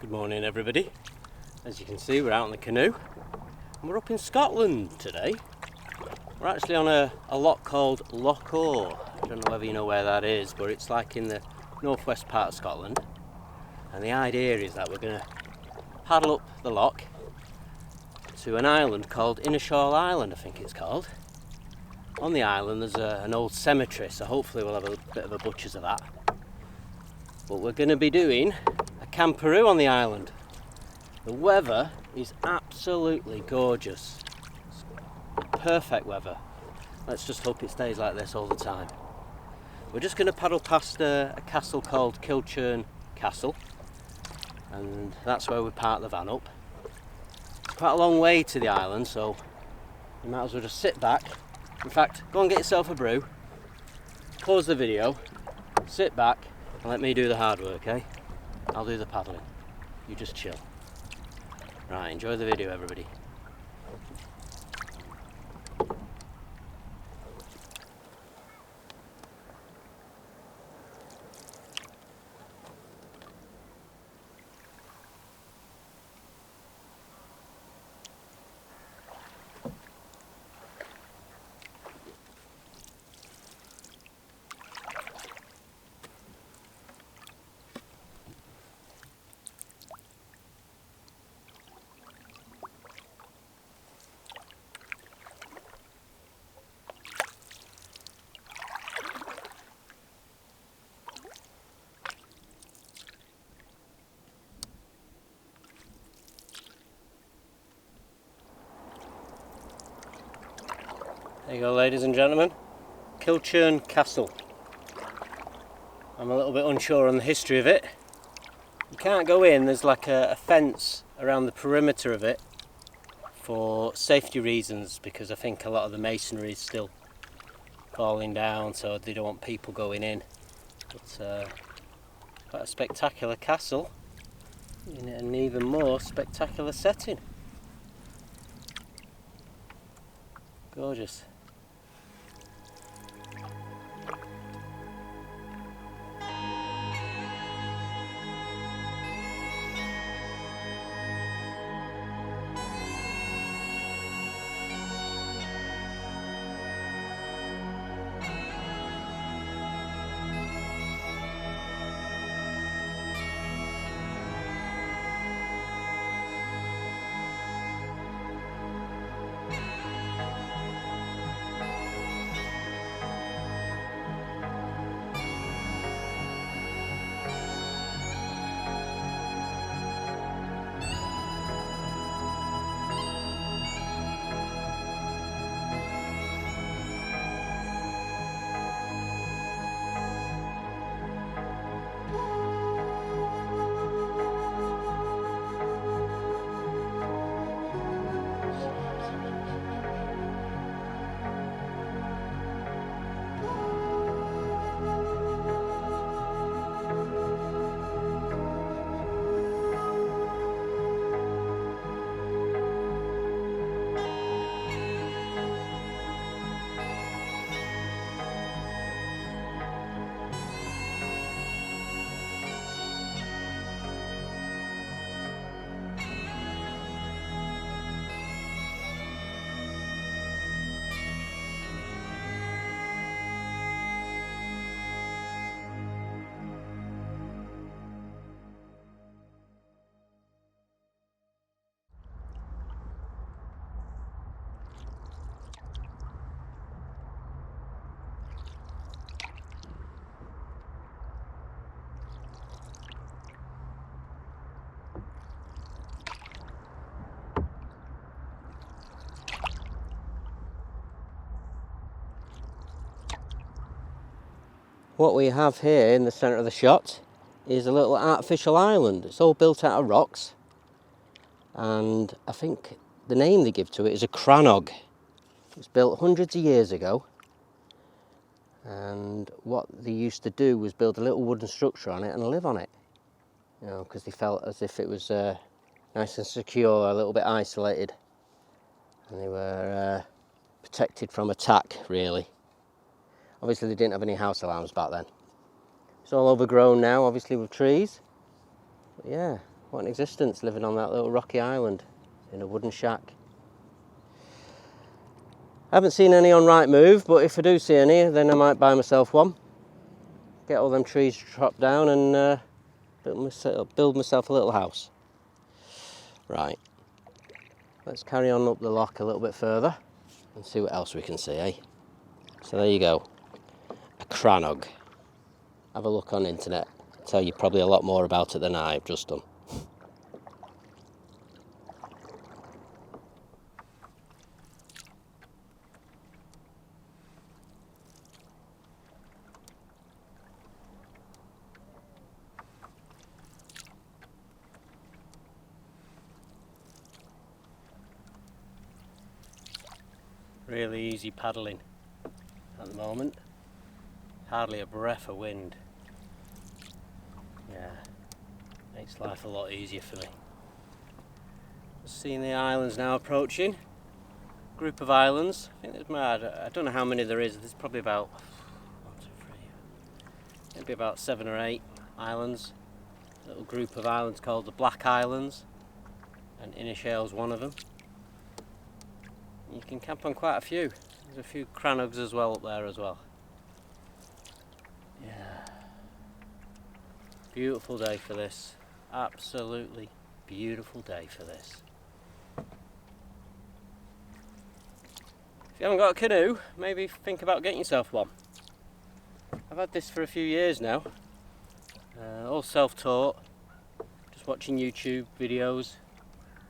Good morning everybody. As you can see, we're out on the canoe and we're up in Scotland today. We're actually on a loch called Loch Awe. I don't know whether you know where that is, but it's like in the northwest part of Scotland. And the idea is that we're going to paddle up the loch to an island called Inishail Island, I think it's called. On the island there's an old cemetery, so hopefully we'll have a bit of a butcher's of that. But we're going to be doing a camperoo on the island. The weather is absolutely gorgeous. It's perfect weather. Let's just hope it stays like this all the time. We're just going to paddle past a castle called Kilchurn Castle, and that's where we park the van up. It's quite a long way to the island, so you might as well just sit back. In fact, go and get yourself a brew, pause the video, sit back and let me do the hard work, eh? I'll do the paddling. You just chill. Right, enjoy the video everybody. There you go, ladies and gentlemen, Kilchurn Castle. I'm a little bit unsure on the history of it. You can't go in, there's like a fence around the perimeter of it for safety reasons, because I think a lot of the masonry is still falling down, so they don't want people going in. But quite a spectacular castle in an even more spectacular setting. Gorgeous. What we have here in the centre of the shot is a little artificial island. It's all built out of rocks, and I think the name they give to it is a Crannog. It was built hundreds of years ago, and what they used to do was build a little wooden structure on it and live on it, you know, because they felt as if it was nice and secure, a little bit isolated, and they were protected from attack, really. Obviously they didn't have any house alarms back then. It's all overgrown now, obviously, with trees. But yeah, What an existence, living on that little rocky island in a wooden shack. I haven't seen any on Rightmove, but if I do see any, then I might buy myself one. Get all them trees chopped down and build myself a little house. Right, let's carry on up the loch a little bit further and see what else we can see, eh? So there you go, a Crannog. Have a look on the internet. I'll tell you probably a lot more about it than I've just done. Really easy paddling at the moment. Hardly a breath of wind. Yeah, makes life a lot easier for me. Seeing the islands now approaching. Group of islands. I think there's I don't know how many there is. There's probably about 1, 2, 3, maybe about 7 or 8 islands. A little group of islands called the Black Islands, and Inishail's one of them. You can camp on quite a few. There's a few Crannogs as well up there as well. Yeah. Beautiful day for this. Absolutely beautiful day for this. If you haven't got a canoe, maybe think about getting yourself one. I've had this for a few years now. All self-taught. Just watching YouTube videos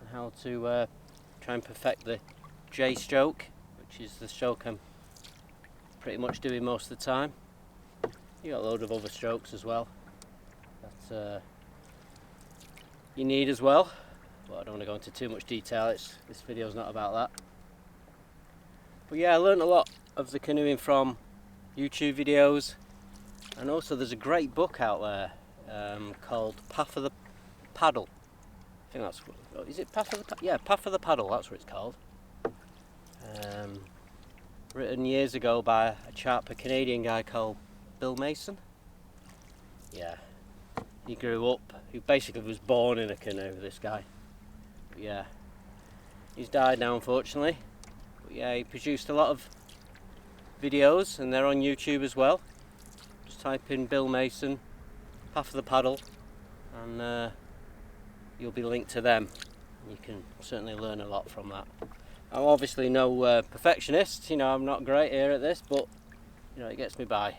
on how to try and perfect the J stroke, which is the stroke I'm pretty much doing most of the time. You got a load of other strokes as well that you need as well, but I don't want to go into too much detail. This video's not about that. But yeah, I learned a lot of the canoeing from YouTube videos, and also there's a great book out there called Path of the Paddle. I think that's what, is it Path of the Paddle? Yeah, Path of the Paddle, that's what it's called. Written years ago by a Canadian guy called Bill Mason. Yeah, he grew up, he basically was born in a canoe, this guy. But yeah, he's died now unfortunately. But yeah, he produced a lot of videos and they're on YouTube as well. Just type in Bill Mason, Path of the Paddle, and you'll be linked to them. You can certainly learn a lot from that. I'm obviously no perfectionist, you know, I'm not great here at this, but you know, it gets me by.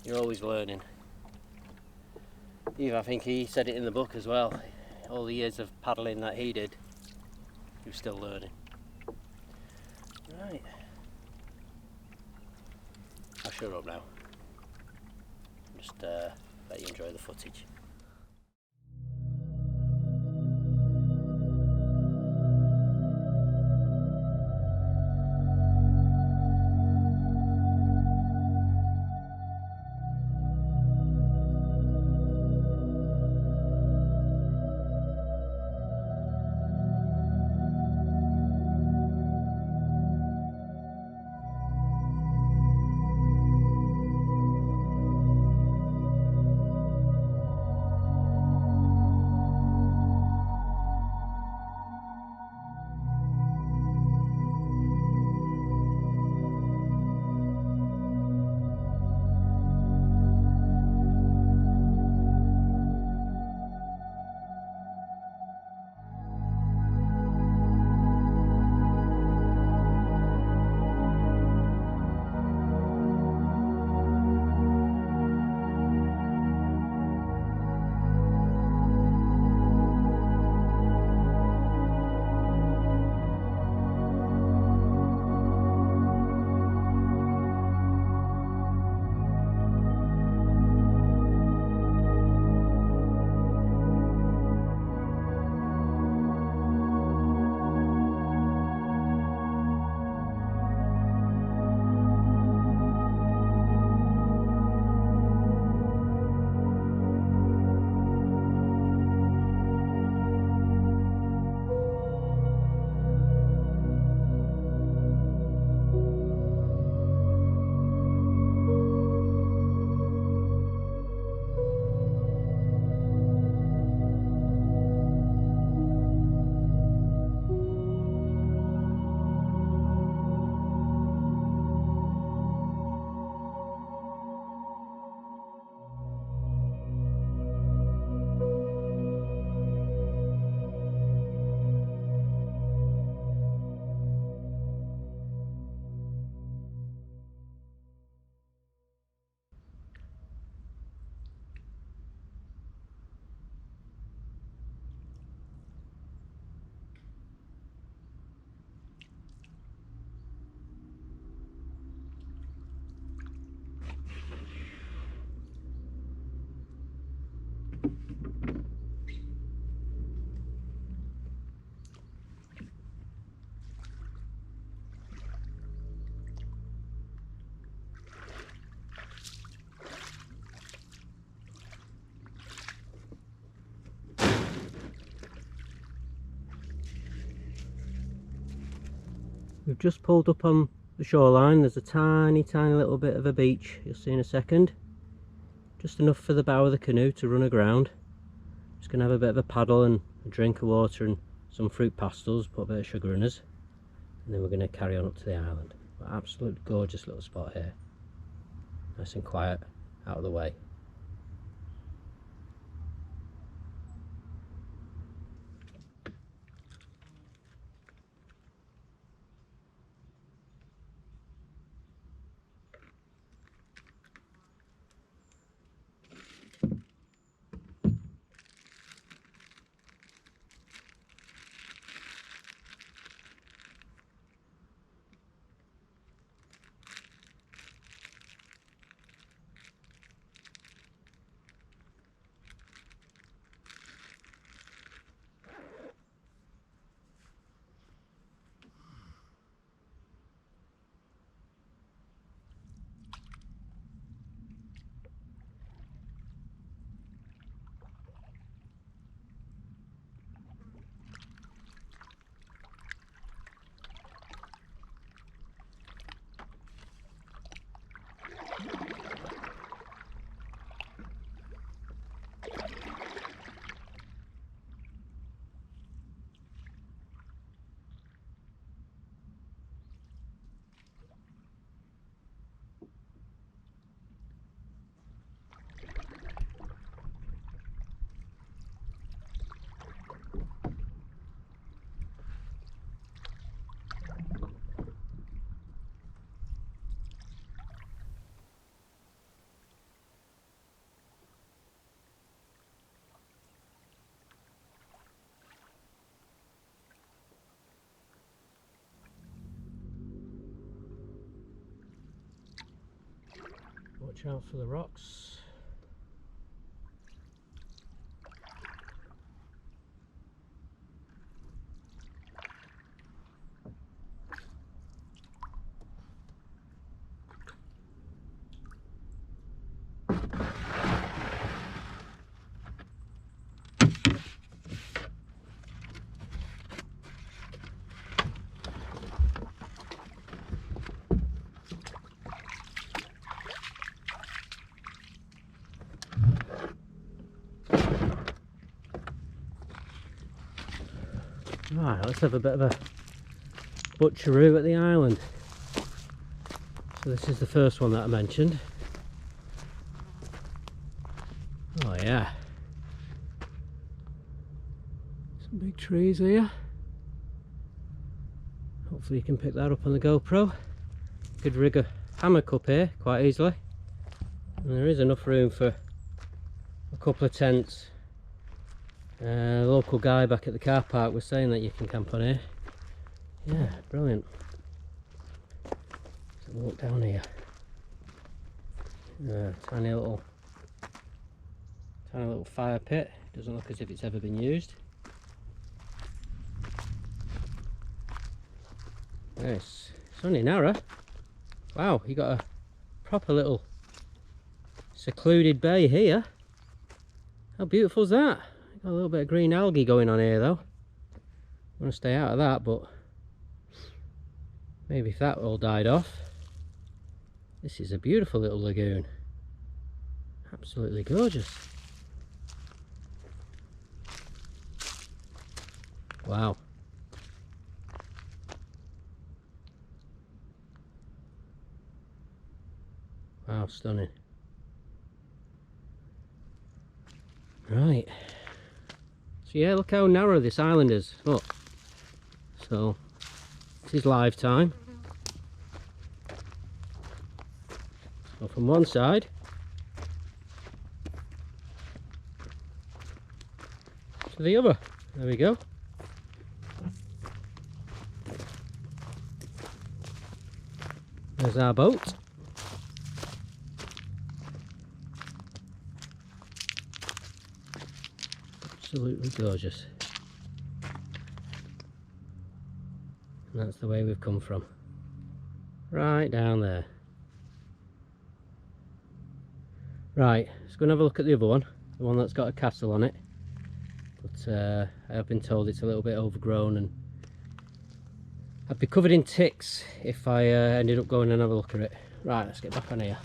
You're always learning. Even I think he said it in the book as well. All the years of paddling that he did, he was still learning. Right. I'll shut up now. Just let you enjoy the footage. We've just pulled up on the shoreline. There's a tiny little bit of a beach, you'll see in a second. Just enough for the bow of the canoe to run aground. Just going to have a bit of a paddle and a drink of water and some fruit pastels, put a bit of sugar in us. And then we're going to carry on up to the island. But absolutely gorgeous little spot here. Nice and quiet, out of the way. Watch out for the rocks. Right, let's have a bit of a butcheroo at the island. So this is the first one that I mentioned. Oh yeah. Some big trees here. Hopefully you can pick that up on the GoPro. Could rig a hammock up here quite easily. And there is enough room for a couple of tents. The local guy back at the car park was saying that you can camp on here. Yeah, brilliant. Let's have a look down here. Tiny little fire pit. Doesn't look as if it's ever been used. Yes, it's only narrow. Wow, you got a proper little secluded bay here. How beautiful is that? Got a little bit of green algae going on here though. I want to stay out of that, but maybe if that all died off. This is a beautiful little lagoon. Absolutely gorgeous. Wow. Wow, stunning. Right. So yeah, look how narrow this island is. Look. So this is live time. So from one side to the other. There we go. There's our boat. Absolutely gorgeous. And that's the way we've come from. Right down there. Right, let's go and have a look at the other one. The one that's got a castle on it. But I have been told it's a little bit overgrown and I'd be covered in ticks if I ended up going and have a look at it. Right, let's get back on here.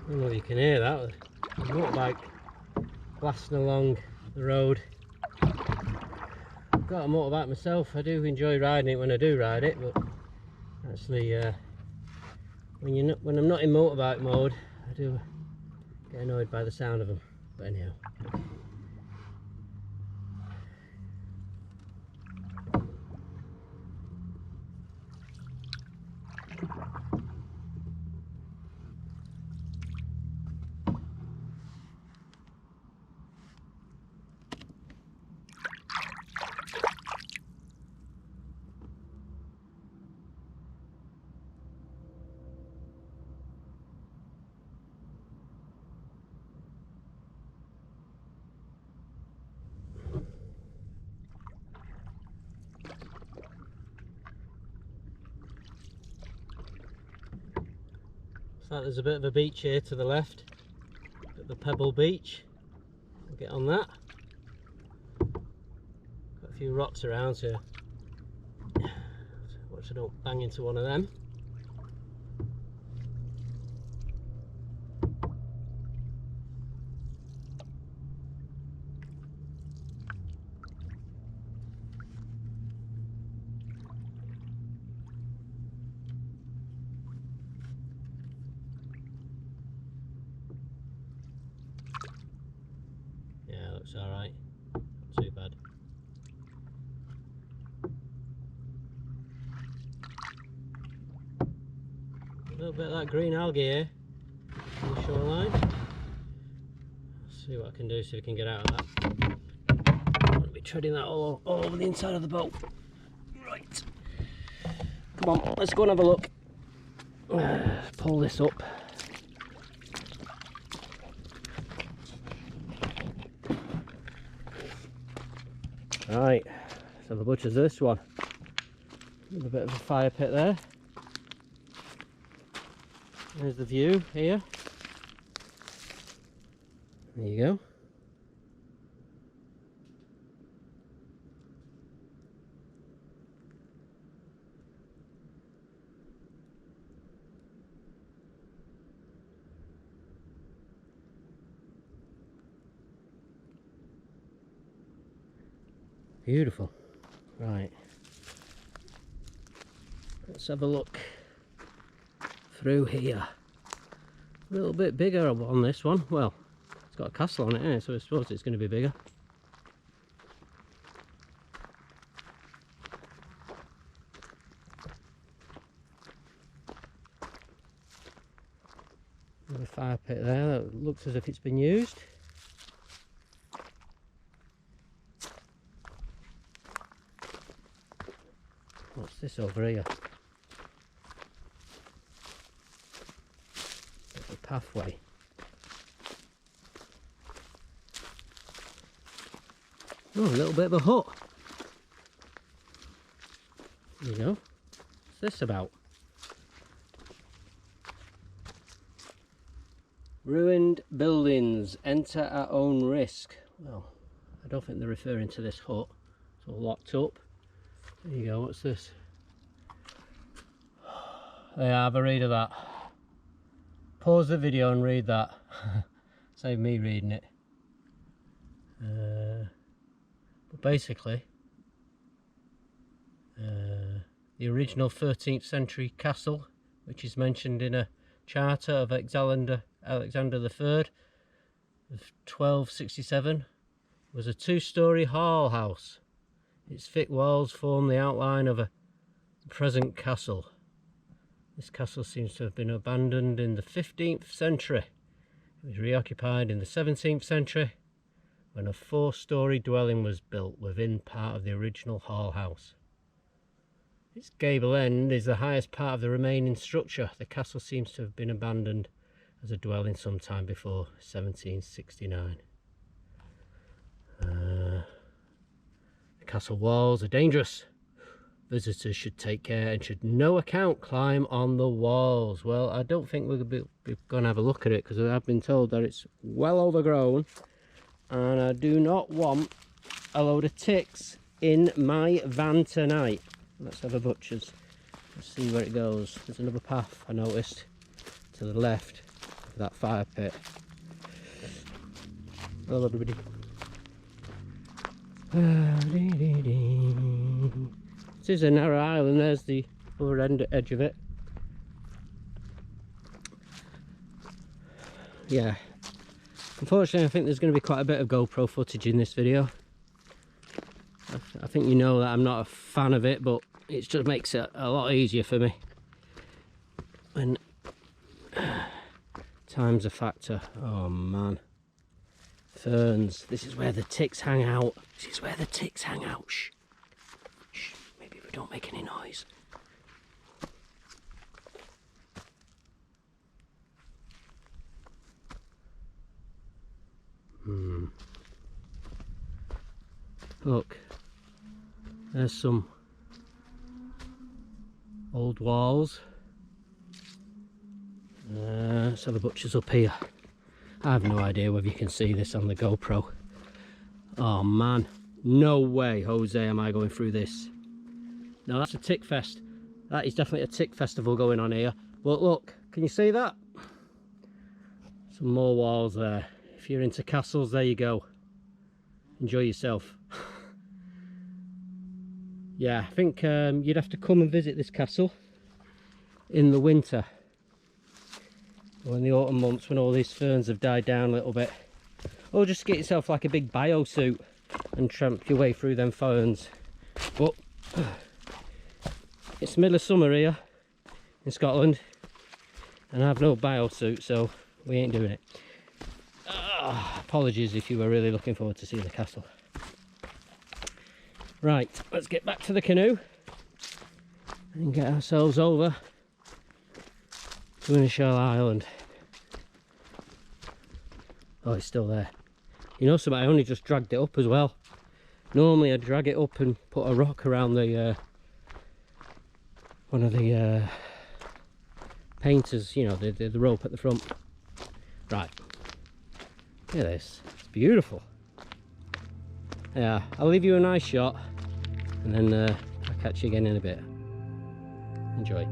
I don't know if you can hear that. The motorbike blasting along the road. I've got a motorbike myself. I do enjoy riding it when I do ride it, but actually when I'm not in motorbike mode, I do get annoyed by the sound of them. But anyhow. Like there's a bit of a beach here to the left, bit of a pebble beach. We'll get on that. Got a few rocks around, so watch I don't bang into one of them. Looks alright, not too bad. A little bit of that green algae here on the shoreline. Let's see what I can do, see if we can get out of that. I'm going to be treading that all over the inside of the boat. Right, come on, let's go and have a look. Pull this up. Right, let's have a butcher this one. With a bit of a fire pit there. There's the view here. There you go. Beautiful. Right, let's have a look through here. A little bit bigger on this one. Well, it's got a castle on it, eh? So I suppose it's going to be bigger. Another fire pit there that looks as if it's been used. What's this over here? There's a pathway. Oh, a little bit of a hut. There you go. What's this about? Ruined buildings, enter at own risk. Well, I don't think they're referring to this hut. It's all locked up. There you go, what's this? There, have a read of that. Pause the video and read that. Save me reading it. But basically, the original 13th century castle, which is mentioned in a charter of Alexander III of 1267, was a two-storey hall house. Its thick walls form the outline of a present castle. This castle seems to have been abandoned in the 15th century. It was reoccupied in the 17th century when a four-storey dwelling was built within part of the original hall house. Its gable end is the highest part of the remaining structure. The castle seems to have been abandoned as a dwelling sometime before 1769. The castle walls are dangerous. Visitors should take care and should no account climb on the walls. Well, I don't think we're going to have a look at it, because I've been told that it's well overgrown, and I do not want a load of ticks in my van tonight. Let's have a butcher's. Let's see where it goes. There's another path I noticed to the left of that fire pit. Hello everybody. This is a narrow island. There's the other edge of it. Yeah, unfortunately I think there's going to be quite a bit of GoPro footage in this video. I think you know that I'm not a fan of it, but it just makes it a lot easier for me when time's a factor. Oh man, ferns. This is where the ticks hang out. This is where the ticks hang out. Shh. Shh. Maybe we don't make any noise. Look, there's some old walls. Let's have a butcher's up here. I have no idea whether you can see this on the GoPro. Oh man, no way, Jose, am I going through this. No, that's a tick fest. That is definitely a tick festival going on here. But look, can you see that? Some more walls there. If you're into castles, there you go. Enjoy yourself. Yeah, I think you'd have to come and visit this castle in the winter, or in the autumn months when all these ferns have died down a little bit, or just get yourself like a big bio-suit and tramp your way through them ferns. But it's the middle of summer here in Scotland and I have no bio-suit, so we ain't doing it. Apologies if you were really looking forward to seeing the castle. Right, let's get back to the canoe and get ourselves over to Inishail Island. Oh, it's still there. You know something, I only just dragged it up as well. Normally I drag it up and put a rock around the one of the painters, you know, the rope at the front. Right, look at this, it's beautiful. Yeah, I'll leave you a nice shot and then I'll catch you again in a bit. Enjoy.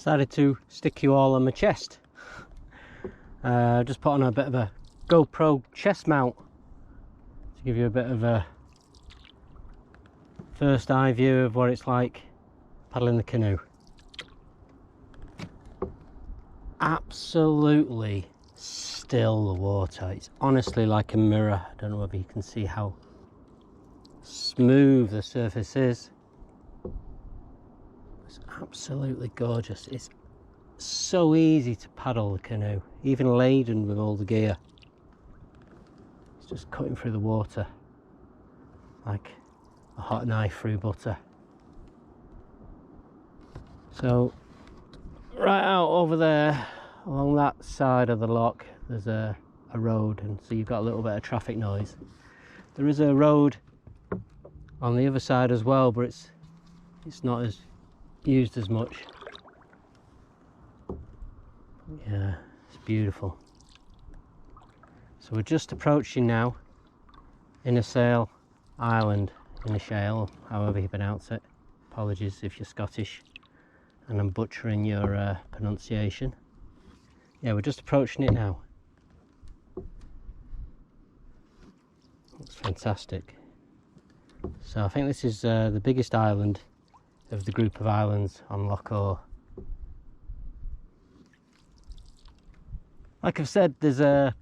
decided to stick you all on my chest. Just put on a bit of a GoPro chest mount to give you a bit of a first eye view of what it's like paddling the canoe. Absolutely still, the water. It's honestly like a mirror. I don't know whether you can see how smooth the surface is. It's absolutely gorgeous. It's so easy to paddle the canoe, even laden with all the gear. It's just cutting through the water like a hot knife through butter. So right out over there along that side of the loch there's a road, and so you've got a little bit of traffic noise. There is a road on the other side as well, but it's not as used as much. Yeah, it's beautiful. So we're just approaching now Inishail Island, Inishail, however you pronounce it. Apologies if you're Scottish and I'm butchering your pronunciation. Yeah, we're just approaching it now. Looks fantastic. So I think this is the biggest island of the group of islands on Loch Awe. Like I've said, there's an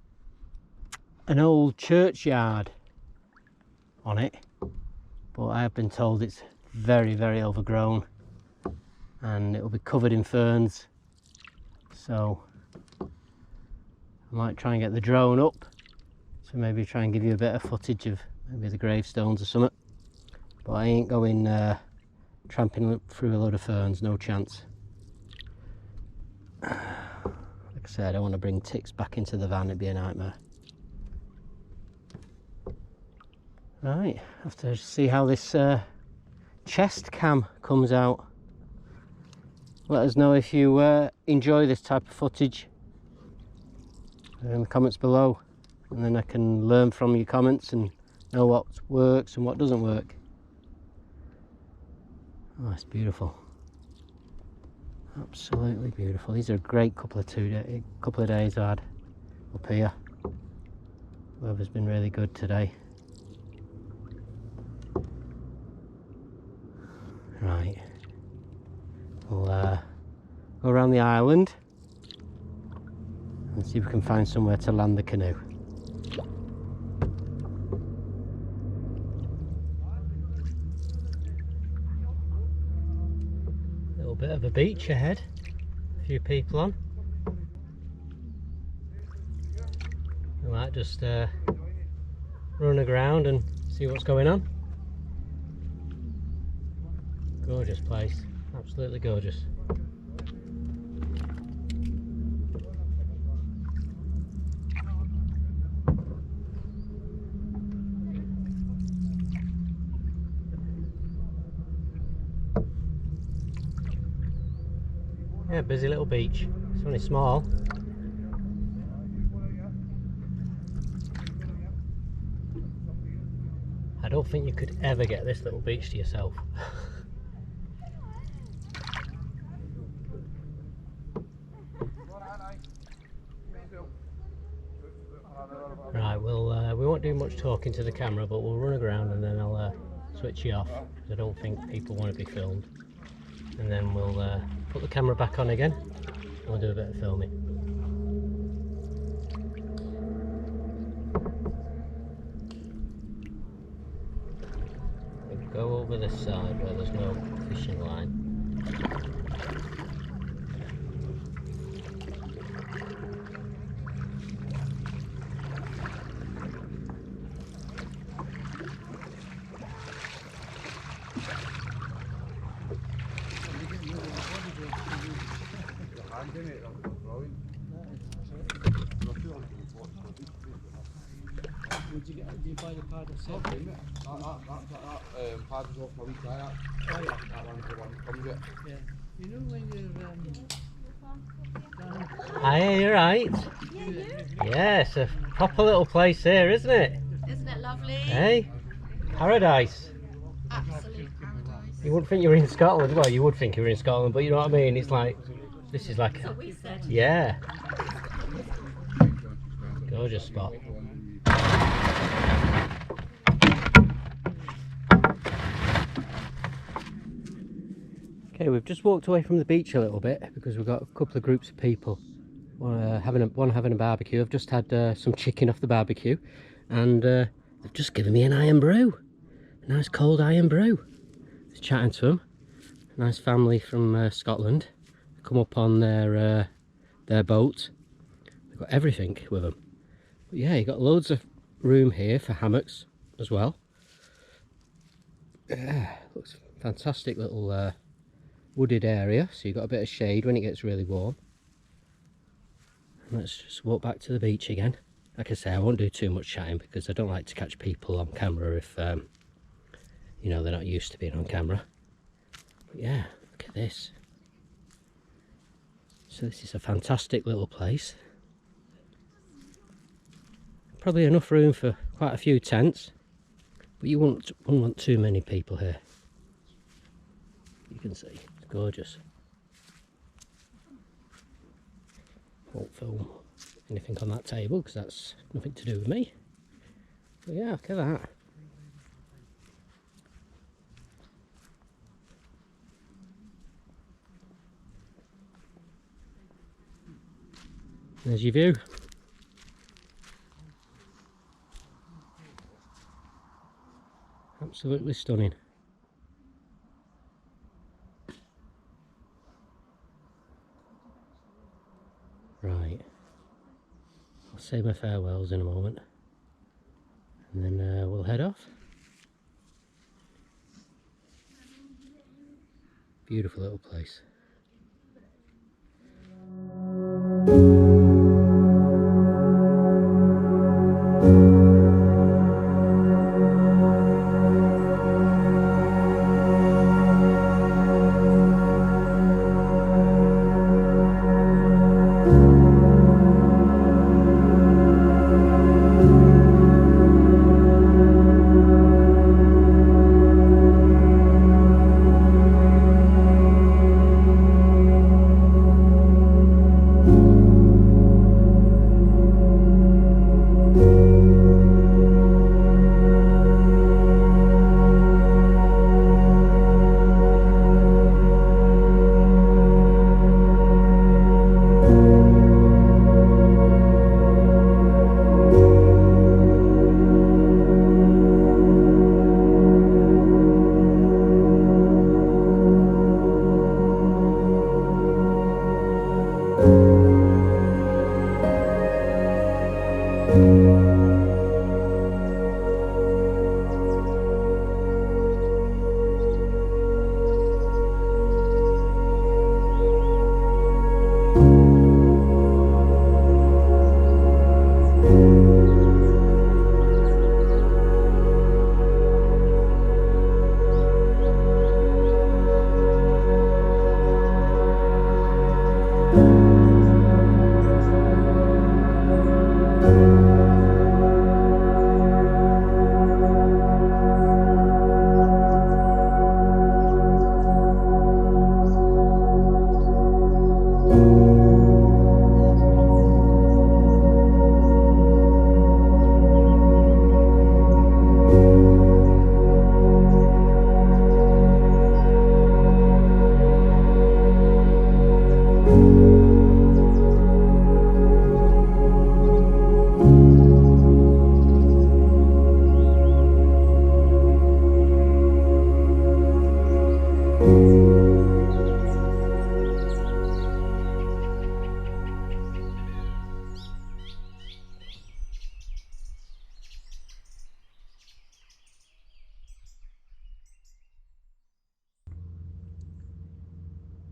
old churchyard on it, but I have been told it's very, very overgrown and it will be covered in ferns. So I might try and get the drone up to maybe try and give you a bit of footage of maybe the gravestones or something. But I ain't going tramping through a load of ferns, no chance. Like I said, I don't want to bring ticks back into the van, it'd be a nightmare. Right, have to see how this chest cam comes out. Let us know if you enjoy this type of footage in the comments below, and then I can learn from your comments and know what works and what doesn't work. Oh, it's beautiful. Absolutely beautiful. These are a great couple of days I had up here. Weather's been really good today. Right, we'll go around the island and see if we can find somewhere to land the canoe. A little bit of a beach ahead, a few people on. We might just run around and see what's going on. Gorgeous place, absolutely gorgeous. Yeah, busy little beach. It's only small. I don't think you could ever get this little beach to yourself. Right, we won't do much talking to the camera, but we'll run around and then I'll switch you off, because I don't think people want to be filmed. And then we'll put the camera back on again and we'll do a bit of filming. We'll go over this side where there's no fishing line. Did you buy the paddle set? That paddle's off my week like that. Oh yeah. That one's the one that comes with it. Yeah. You know when you're Aye, you're right. Yeah, you? Yeah, it's a proper little place here, isn't it? Isn't it lovely? Hey? Paradise. Absolute paradise. You wouldn't think you were in Scotland. Well, you would think you were in Scotland, but you know what I mean? It's like This is like, That's what we said. yeah, gorgeous spot. Okay, we've just walked away from the beach a little bit because we've got a couple of groups of people. One having a barbecue. I've just had some chicken off the barbecue, and they've just given me an iron brew, a nice cold iron brew. I was chatting to them, nice family from Scotland. They come up on their boat. They've got everything with them. But yeah, you got loads of room here for hammocks as well. Yeah, looks fantastic little wooded area, so you've got a bit of shade when it gets really warm. Let's just walk back to the beach again. Like I say, I won't do too much chatting because I don't like to catch people on camera if you know, they're not used to being on camera. But yeah, look at this. So this is a fantastic little place. Probably enough room for quite a few tents, but you wouldn't want too many people here. You can see, it's gorgeous. Won't film anything on that table because that's nothing to do with me. But yeah, look at that. There's your view. Absolutely stunning. Right, I'll say my farewells in a moment, and then we'll head off. Beautiful little place.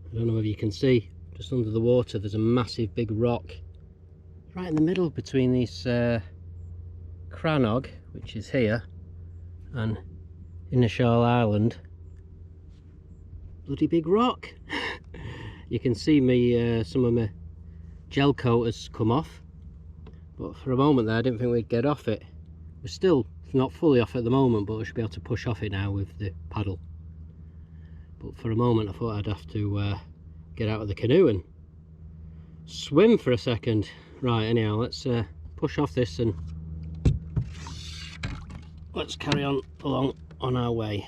I don't know if you can see, just under the water there's a massive big rock right in the middle between these Crannog, which is here, and Inishail Island. Bloody big rock. You can see me, some of my gel coat has come off, but for a moment there I didn't think we'd get off it. We're still not fully off at the moment, but I should be able to push off it now with the paddle. But for a moment I thought I'd have to get out of the canoe and swim for a second. Right, anyhow, let's push off this and let's carry on along on our way.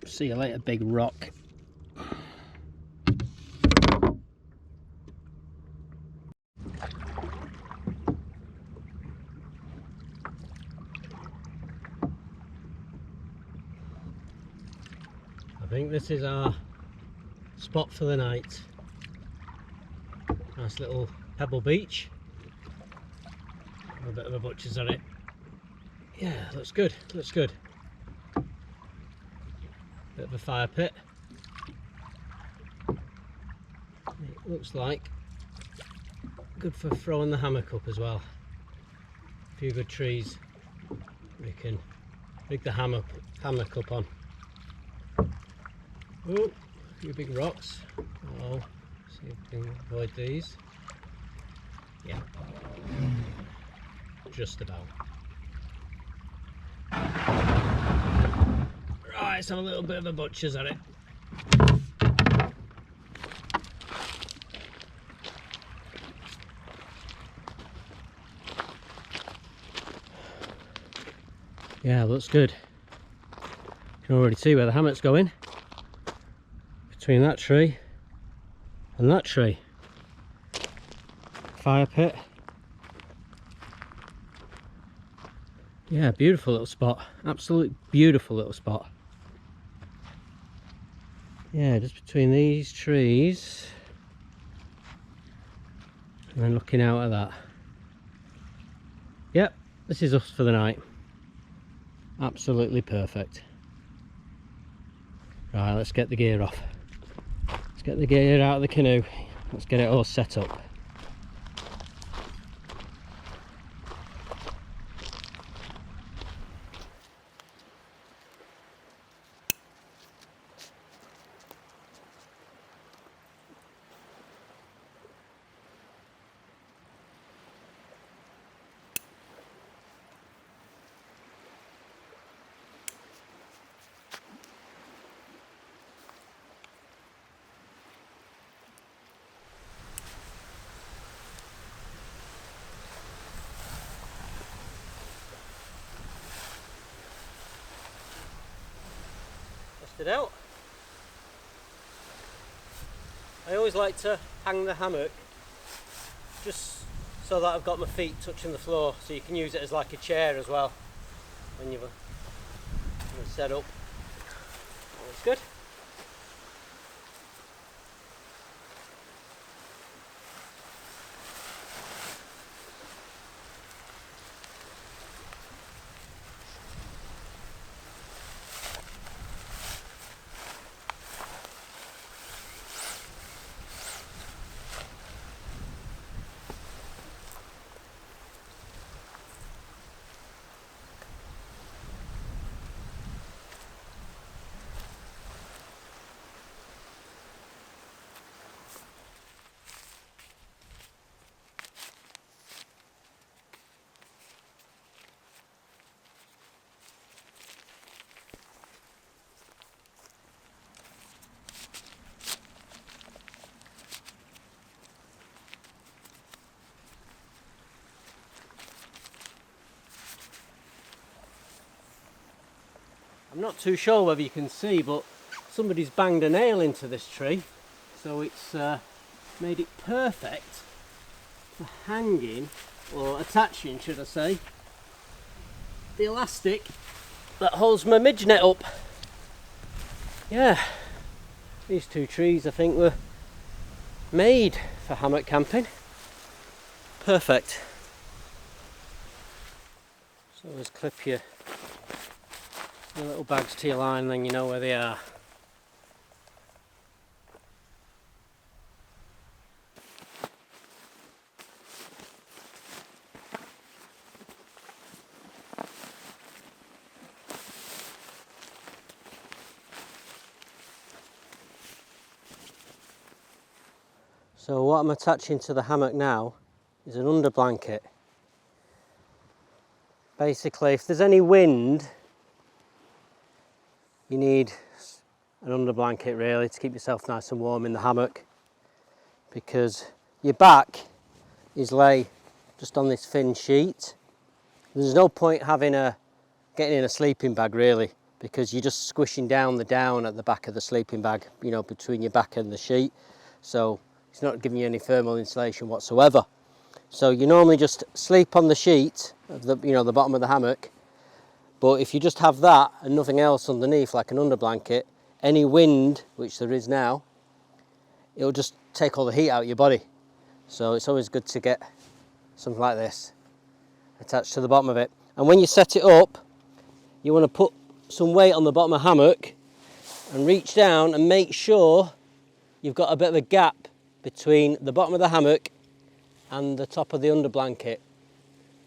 See you later, big rock. I think this is our spot for the night. Nice little pebble beach. A bit of a butcher's on it. Yeah, looks good, looks good. Bit of a fire pit. It looks like good for throwing the hammock up as well. A few good trees we can rig the hammock up on. Oh, a few big rocks. Oh, see if we can avoid these. Yeah, just about. Right, let's have a little bit of a butcher's at it. Yeah, looks good. You can already see where the hammock's going. Between that tree and that tree. Fire pit. Yeah, beautiful little spot. Absolutely beautiful little spot. Yeah, just between these trees and then looking out at that. Yep, this is us for the night. Absolutely perfect. Right, let's get the gear off. Let's get the gear out of the canoe. Let's get it all set up. It out. I always like to hang the hammock just so that I've got my feet touching the floor, so you can use it as like a chair as well when you're set up. That's good. I'm not too sure whether you can see, but somebody's banged a nail into this tree, so it's made it perfect for hanging, or attaching should I say, the elastic that holds my midge net up. Yeah, these two trees I think were made for hammock camping. Perfect. So just clip your little bags to your line, then you know where they are. So what I'm attaching to the hammock now is an under blanket. Basically, if there's any wind, you need an under blanket really to keep yourself nice and warm in the hammock, because your back is lay just on this thin sheet. There's no point getting in a sleeping bag really, because you're just squishing down the down at the back of the sleeping bag, you know, between your back and the sheet. So it's not giving you any thermal insulation whatsoever. So you normally just sleep on the sheet of the, you know, the bottom of the hammock. But if you just have that and nothing else underneath, like an underblanket, any wind, which there is now, it'll just take all the heat out of your body. So it's always good to get something like this attached to the bottom of it. And when you set it up, you want to put some weight on the bottom of the hammock and reach down and make sure you've got a bit of a gap between the bottom of the hammock and the top of the underblanket.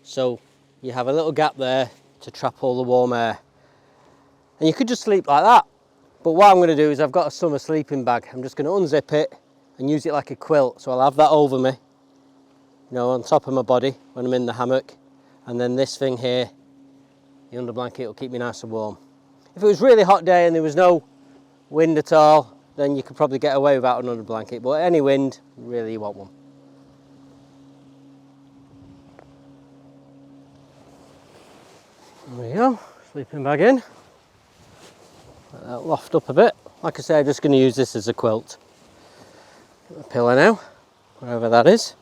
So you have a little gap there to trap all the warm air. And you could just sleep like that. But what I'm going to do is I've got a summer sleeping bag. I'm just going to unzip it and use it like a quilt. So I'll have that over me, you know, on top of my body when I'm in the hammock. And then this thing here, the underblanket, will keep me nice and warm. If it was a really hot day and there was no wind at all, then you could probably get away without an underblanket. But any wind, really you want one. There we go, sleeping bag in. Let that loft up a bit. Like I say, I'm just going to use this as a quilt. Get the pillow now, wherever that is.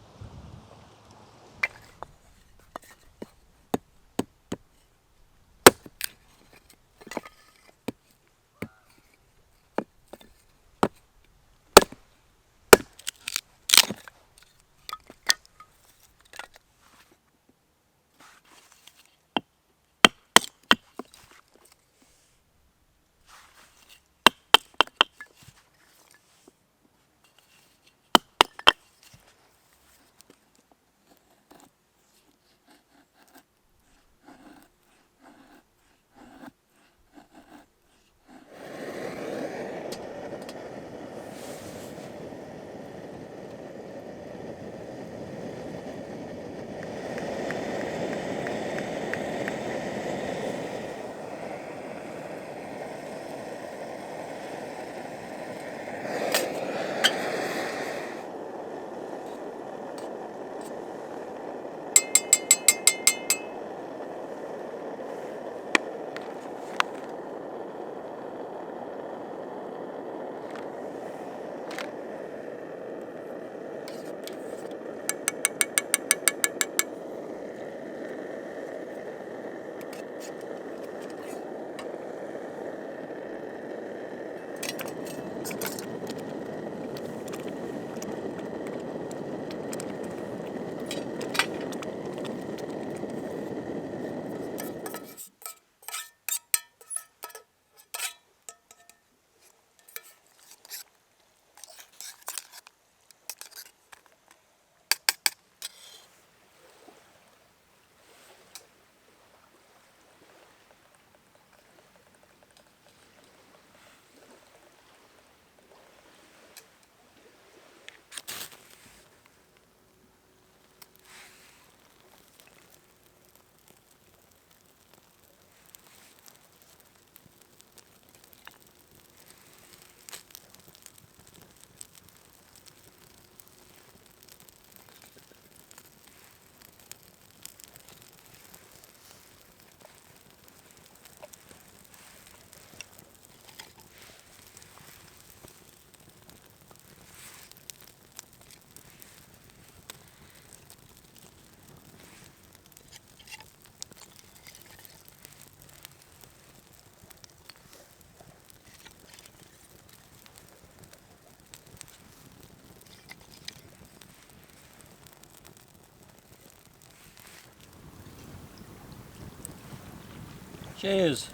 Cheers.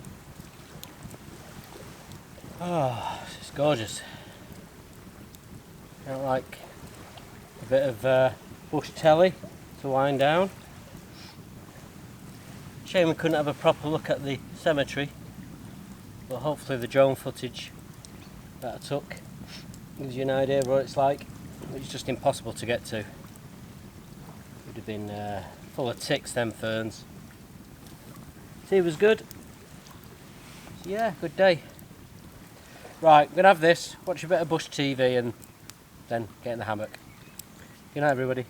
Oh, this is gorgeous. Don't like a bit of bush telly to wind down. Shame we couldn't have a proper look at the cemetery, but hopefully the drone footage that I took gives you an idea of what it's like. It's just impossible to get to. It would have been full of ticks, them ferns. Tea was good. So yeah, good day. Right, I'm going to have this, watch a bit of bush TV and then get in the hammock. Good night everybody.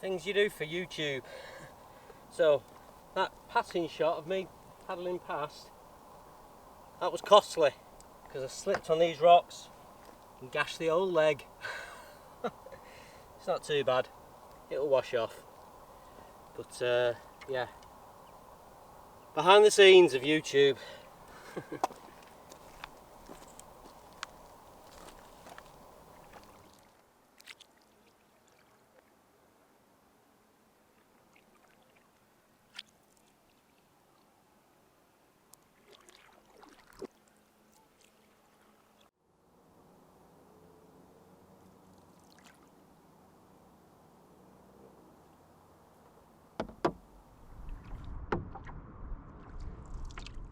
things you do for YouTube. So that passing shot of me paddling past, that was costly because I slipped on these rocks and gashed the old leg. It's not too bad, it'll wash off. But yeah, behind the scenes of YouTube.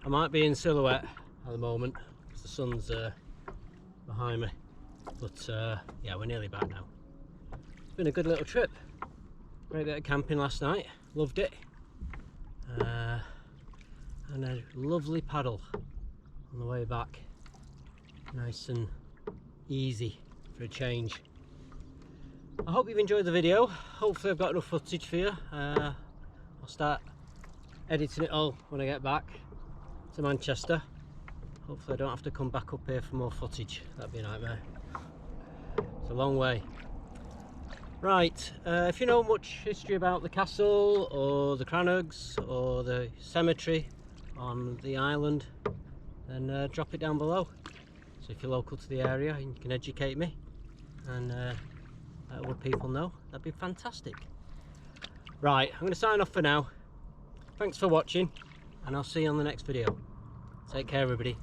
I might be in silhouette at the moment because the sun's behind me, but yeah, we're nearly back now. It's been a good little trip. Great bit of camping last night, loved it, and a lovely paddle on the way back, nice and easy for a change. I hope you've enjoyed the video. Hopefully I've got enough footage for you. I'll start editing it all when I get back to Manchester. Hopefully I don't have to come back up here for more footage. That'd be a nightmare. It's a long way. Right, if you know much history about the castle or the Crannogs or the cemetery on the island, then drop it down below. So if you're local to the area and you can educate me and let other people know, that'd be fantastic. Right, I'm going to sign off for now. Thanks for watching, and I'll see you on the next video. Take care, everybody.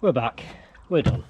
We're back. We're done.